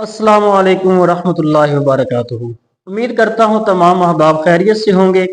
अस्सलामु अलैकुम वरहमतुल्लाहि वबरकातुहू। उम्मीद करता हूँ तमाम अहबाब खैरियत से होंगे।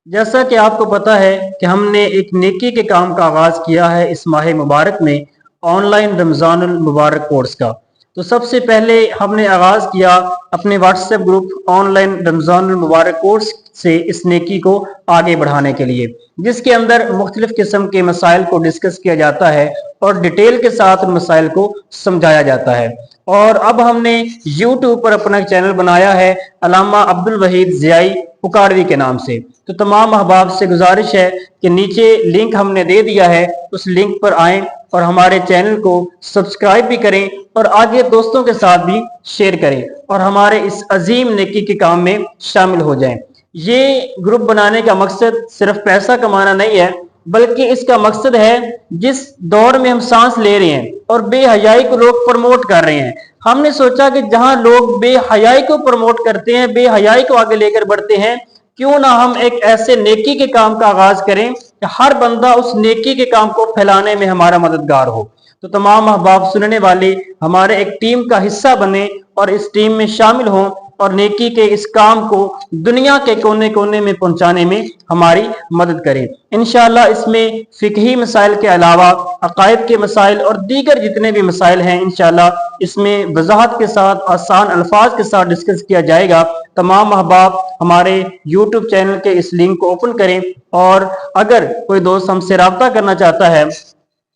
जैसा कि आपको पता है कि हमने एक नेकी के काम का आगाज़ किया है इस माह मुबारक में, ऑनलाइन रमज़ानुल मुबारक कोर्स का। तो सबसे पहले हमने आगाज़ किया अपने व्हाट्सएप ग्रुप ऑनलाइन रमज़ानुल मुबारक कोर्स से इस नेकी को आगे बढ़ाने के लिए, जिसके अंदर मुख्तलिफ किस्म के मसाइल को डिस्कस किया जाता है और डिटेल के साथ मसाइल को समझाया जाता है। और अब हमने यूट्यूब पर अपना चैनल बनाया है अल्लामा अब्दुल वहीद ज़ियाई पुकारवी के नाम से। तो तमाम अहबाब से गुजारिश है कि नीचे लिंक हमने दे दिया है, उस लिंक पर आएं और हमारे चैनल को सब्सक्राइब भी करें और आगे दोस्तों के साथ भी शेयर करें और हमारे इस अजीम नेकी के काम में शामिल हो जाएं। ये ग्रुप बनाने का मकसद सिर्फ पैसा कमाना नहीं है, बल्कि इसका मकसद है जिस दौर में हम सांस ले रहे हैं और बेहयाई को लोग प्रमोट कर रहे हैं, हमने सोचा कि जहां लोग बेहयाई को प्रमोट करते हैं, बेहयाई को आगे लेकर बढ़ते हैं, क्यों ना हम एक ऐसे नेकी के काम का आगाज करें कि हर बंदा उस नेकी के काम को फैलाने में हमारा मददगार हो। तो तमाम अहबाब सुनने वाले हमारे एक टीम का हिस्सा बने और इस टीम में शामिल हों और नेकी के इस काम को दुनिया के कोने कोने में पहुंचाने में हमारी मदद करें। इंशाअल्लाह इसमें फिकही मसाइल के अलावा अकायद के मसाइल और दीगर जितने भी मसाइल हैं, इंशाअल्लाह इसमें वजाहत के साथ आसान अल्फाज के साथ डिस्कस किया जाएगा। तमाम अहबाब हमारे यूट्यूब चैनल के इस लिंक को ओपन करें और अगर कोई दोस्त हमसे रब्ता करना चाहता है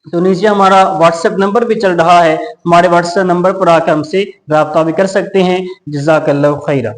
तो नीचे हमारा व्हाट्सएप नंबर भी चल रहा है, हमारे व्हाट्सएप नंबर पर आकर हमसे रब्ता भी कर सकते हैं। जज़ाकल्लाहु खैरा।